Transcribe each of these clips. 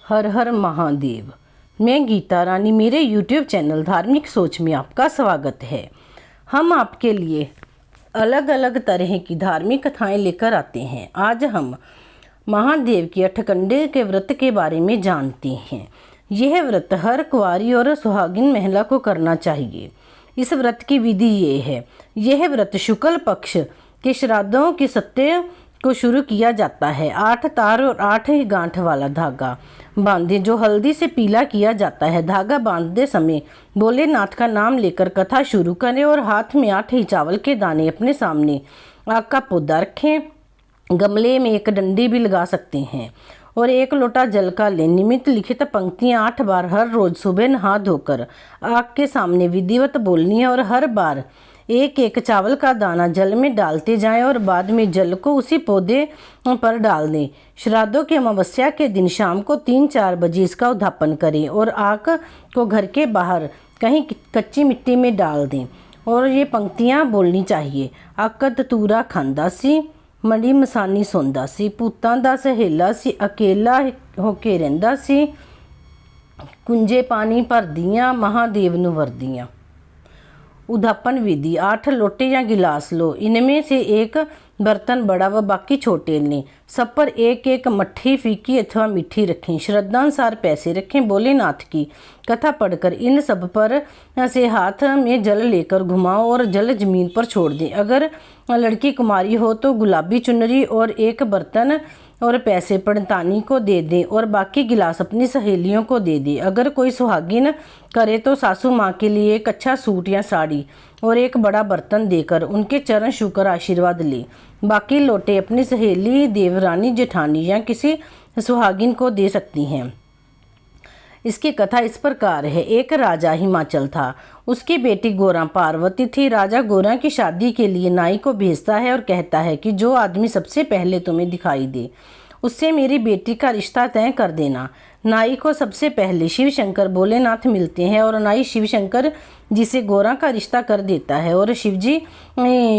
हर हर महादेव। मैं गीता रानी, मेरे YouTube channel धार्मिक सोच में आपका स्वागत है। हम आपके लिए अलग अलग तरह की धार्मिक कथाएं लेकर आते हैं। आज हम महादेव की अठकंडे के व्रत के बारे में जानते हैं। यह व्रत हर कुंवारी और सुहागिन महिला को करना चाहिए। इस व्रत की विधि ये है। यह व्रत शुक्ल पक्ष के श्राद्धों के सत्य को शुरू किया जाता है। 8 तार और 8 ही गांठ वाला धागा बांधे, जो हल्दी से पीला किया जाता है। धागा बांधते समय भोलेनाथ का नाम लेकर कथा शुरू करें और हाथ में 8 ही चावल के दाने अपने सामने आग का पौधा रखें। गमले में एक डंडी भी लगा सकते हैं और 1 लोटा जल का लें। निमित्त लिखित पंक्तियां 8 बार हर रोज सुबह नहा धोकर आग के सामने विधिवत बोलनी है और हर बार 1-1 चावल का दाना जल में डालते जाएं और बाद में जल को उसी पौधे पर डाल दें। श्राद्धों की अमावस्या के दिन शाम को 3-4 बजे इसका उद्धापन करें और आग को घर के बाहर कहीं कच्ची मिट्टी में डाल दें और ये पंक्तियां बोलनी चाहिए। अकद तूरा खांदा सी, मड़ी मसानी सौंदा सी, पुत्तां दा सहेला सी, अकेला होके रहिंदा सी, कुंजे पानी भरदियां, महादेव नूं वरदियां। उद्धापन विधि। 8 लोटे या गिलास लो, इनमें से एक बर्तन बड़ा व बाकी छोटे लें। सब पर 1-1 मट्ठी फीकी अथवा मीठी रखें। श्रद्धानुसार पैसे रखें। भोलेनाथ की कथा पढ़कर इन सब पर से हाथ में जल लेकर घुमाओ और जल जमीन पर छोड़ दें। अगर लड़की कुमारी हो तो गुलाबी चुनरी और 1 बर्तन और पैसे पंडितानी को दे दें और बाकी गिलास अपनी सहेलियों को दे दें। अगर कोई सुहागिन करे तो सासू माँ के लिए एक अच्छा सूट या साड़ी और 1 बड़ा बर्तन देकर उनके चरण छूकर आशीर्वाद ले। बाकी लोटे अपनी सहेली, देवरानी, जेठानी या किसी सुहागिन को दे सकती हैं। इसकी कथा इस प्रकार है। एक राजा हिमाचल था। उसकी बेटी गोरा पार्वती थी। राजा गोरा की शादी के लिए नाई को भेजता है और कहता है कि जो आदमी सबसे पहले तुम्हें दिखाई दे उससे मेरी बेटी का रिश्ता तय कर देना। नाई को सबसे पहले शिव शंकर भोलेनाथ मिलते हैं और नाई शिव शंकर जी से गोरा का रिश्ता कर देता है और शिवजी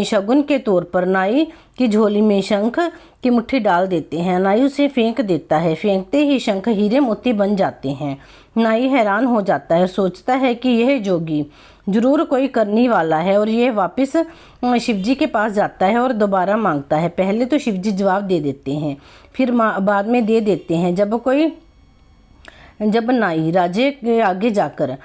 शगुन के तौर पर नाई की झोली में शंख की मुट्ठी डाल देते हैं। नाई उसे फेंक देता है। फेंकते ही शंख हीरे मोती बन जाते हैं। नाई हैरान हो जाता है, सोचता है कि यह जोगी जरूर कोई करने वाला है और यह वापस शिवजी के पास जाता है और दोबारा मांगता है। पहले तो शिवजी जवाब दे देते हैं, फिर बाद में दे देते हैं। जब नाई राजे के आगे जाकर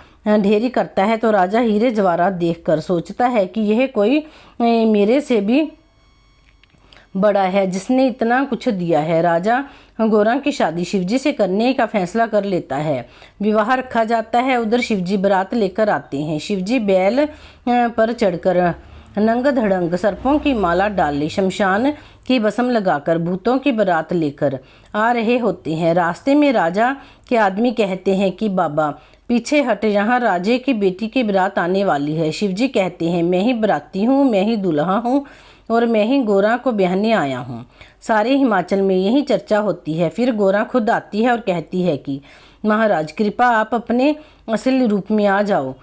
ढेरी करता है तो राजा हीरे जवाहरात देखकर सोचता है कि यह कोई मेरे से भी बड़ा है जिसने इतना कुछ दिया है। राजा गोरा की शादी शिवजी से करने का फैसला कर लेता है। विवाह रखा जाता है। उधर शिवजी बारात लेकर आते हैं। शिवजी बैल पर चढ़कर नंग धड़ंग सर्पों की माला डाले शमशान की भस्म लगाकर भूतों की बारात लेकर आ रहे होते हैं। रास्ते में राजा के आदमी कहते हैं कि बाबा पीछे हट, यहाँ राजे की बेटी की बारात आने वाली है। शिवजी कहते हैं मैं ही बाराती हूँ, मैं ही दूल्हा हूँ और मैं ही गोरा को ब्याहने आया हूँ। सारे हिमाचल में यही चर्चा होती है। फिर गोरा खुद आती है और कहती है कि महाराज कृपा आप अपने असली रूप में आ जाओ।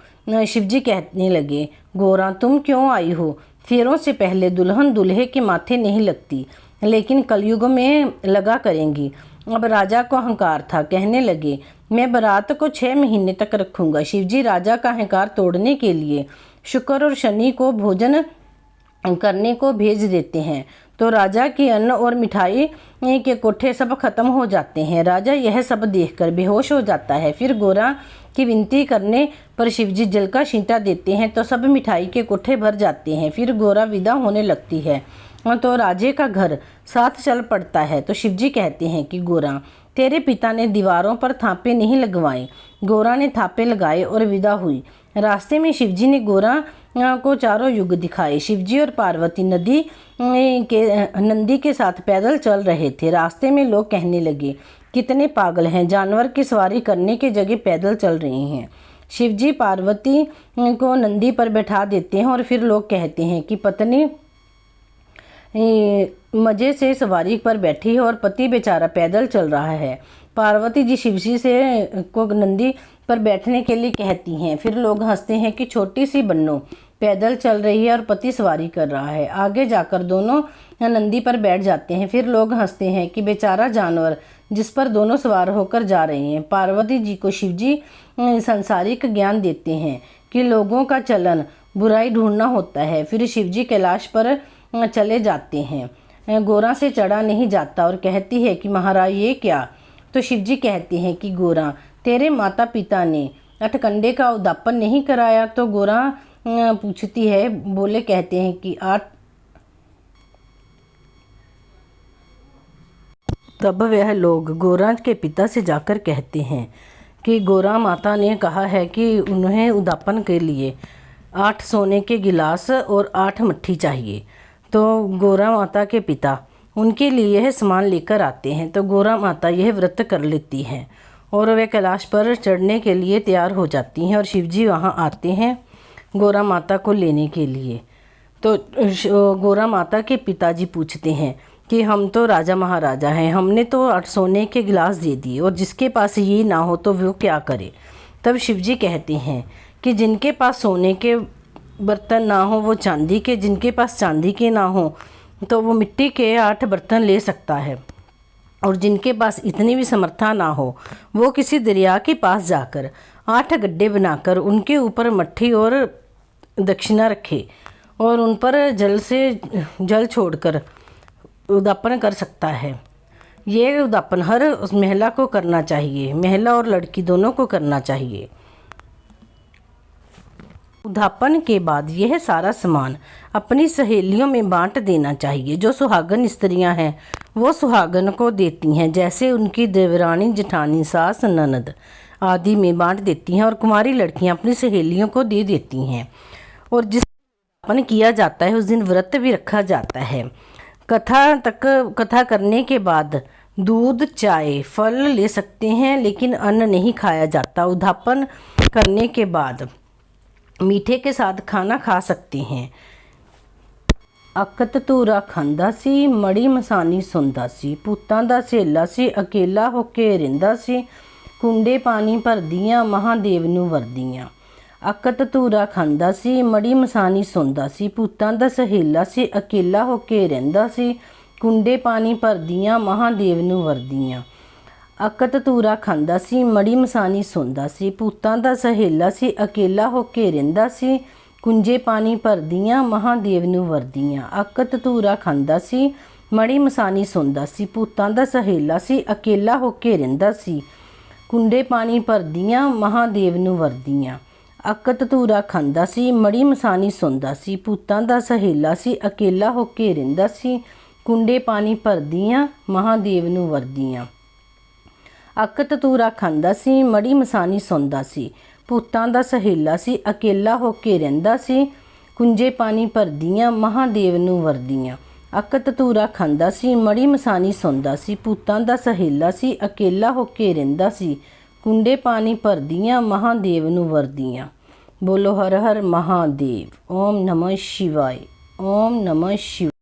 शिवजी कहने लगे गोरा तुम क्यों आई हो? फेरों से पहले दुल्हन दूल्हे के माथे नहीं लगती, लेकिन कलयुग में लगा करेंगी। अब राजा को अहंकार था। कहने लगे मैं बारात को 6 महीने तक रखूंगा। शिवजी राजा का अहंकार तोड़ने के लिए शुक्र और शनि को भोजन करने को भेज देते हैं तो राजा की अन्न और मिठाई के कोठे सब खत्म हो जाते हैं। राजा यह सब देखकर बेहोश हो जाता है। फिर गोरा की विनती करने पर शिवजी जल का छींटा देते हैं तो सब मिठाई के कोठे भर जाते हैं। फिर गोरा विदा होने लगती है तो राजे का घर साथ चल पड़ता है। तो शिवजी कहते हैं कि गोरा तेरे पिता ने दीवारों पर थापे नहीं लगवाए। गोरा ने थापे लगाए और विदा हुई। रास्ते में शिवजी ने गोरा को चारों युग दिखाए। शिवजी और पार्वती नंदी के साथ पैदल चल रहे थे। रास्ते में लोग कहने लगे कितने पागल हैं, जानवर की सवारी करने की जगह पैदल चल रहे हैं। शिवजी पार्वती को नंदी पर बैठा देते हैं और फिर लोग कहते हैं कि पत्नी मज़े से सवारी पर बैठी है और पति बेचारा पैदल चल रहा है। पार्वती जी शिवजी से को नंदी पर बैठने के लिए कहती हैं। फिर लोग हंसते हैं कि छोटी सी बन्नो पैदल चल रही है और पति सवारी कर रहा है। आगे जाकर दोनों नंदी पर बैठ जाते हैं। फिर लोग हंसते हैं कि बेचारा जानवर जिस पर दोनों सवार होकर जा रहे हैं। पार्वती जी को शिवजी सांसारिक ज्ञान देते हैं कि लोगों का चलन बुराई ढूंढना होता है। फिर शिवजी कैलाश पर चले जाते हैं। गोरा से चढ़ा नहीं जाता और कहती है कि महाराज ये क्या? तो शिवजी कहते हैं कि गोरा, तेरे माता पिता ने अठकंडे का उद्यापन नहीं कराया? तो गोरा पूछती है, बोले कहते हैं कि तब वह लोग गोरा के पिता से जाकर कहते हैं कि गोरा माता ने कहा है कि उन्हें उद्यापन के लिए 8 सोने के गिलास और 8 मट्ठी चाहिए। तो गोरा माता के पिता उनके लिए यह सामान लेकर आते हैं। तो गोरा माता यह व्रत कर लेती हैं और वे कैलाश पर चढ़ने के लिए तैयार हो जाती हैं और शिवजी वहाँ आते हैं गोरा माता को लेने के लिए। तो गोरा माता के पिताजी पूछते हैं कि हम तो राजा महाराजा हैं, हमने तो 8 सोने के गिलास दे दिए और जिसके पास ये ना हो तो वो क्या करे? तब शिवजी कहते हैं कि जिनके पास सोने के बर्तन ना हो वो चांदी के, जिनके पास चांदी के ना हो तो वो मिट्टी के 8 बर्तन ले सकता है, और जिनके पास इतनी भी समर्था ना हो वो किसी दरिया के पास जाकर 8 गड्ढे बनाकर उनके ऊपर मट्ठी और दक्षिणा रखे और उन पर जल छोड़कर उद्यापन कर सकता है। ये उद्यापन हर उस महिला को करना चाहिए, महिला और लड़की दोनों को करना चाहिए। उद्यापन के बाद यह सारा सामान अपनी सहेलियों में बांट देना चाहिए। जो सुहागन स्त्रियां हैं वो सुहागन को देती हैं, जैसे उनकी देवरानी, जेठानी, सास, ननद आदि में बांट देती हैं, और कुमारी लड़कियां अपनी सहेलियों को दे देती हैं। और जिस उद्यापन किया जाता है उस दिन व्रत भी रखा जाता है। कथा करने के बाद दूध, चाय, फल ले सकते हैं, लेकिन अन्न नहीं खाया जाता। उद्यापन करने के बाद मीठे के साथ खाना खा सकते हैं। अकत तूरा खांदा सी, मड़ी मसानी सुनदा सी, पुत्तां दा सहेला सी, अकेला होके रिंदा सी, कुंडे पानी भरदियां, महादेव नूं वरदियां। अकत तूरा खांदा सी, मड़ी मसानी सुनदा सी, पुत्तां दा सहेला सी, अकेला होके रिंदा सी, कुंडे पानी भरदियां, महादेव नूं वरदियां। अकत तूरा खांदा सी, मड़ी मसानी सुनदा सी, पुत्तां दा सहेला सी, अकेला होके रिंदा सी, कुंजे पानी भरदियां, महादेव नूं वरदियां। अकत तूरा खांदा सी, मड़ी मसानी सुनदा सी, पुत्तां दा सहेला सी, अकेला होके रिंदा सी, कुंडे पानी भरदियां, महादेव नूं वरदियां। अकत तूरा खांदा सी, मड़ी मसानी सुनदा सी, पुत्तां दा सहेला सी, अकेला होके रिंदा सी, कुंडे पानी भरदियां, महादेव नूं वरदियां। अकत तूरा खांदा सी, मड़ी मसानी सुनदा सी, पुत्तां दा सहेला सी, अकेला होके रिंदा सी, कुंजे पानी भरदियां, महादेव नूं वरदियां। अकत तूरा खांदा सी, मड़ी मसानी सुनदा सी, पुत्तां दा सहेला सी, अकेला होके रिंदा सी, कुंडे पानी भरदियां, महादेव नूं वरदियां। बोलो हर हर महादेव। ओम नमः शिवाय। ओम नमः शिवाय।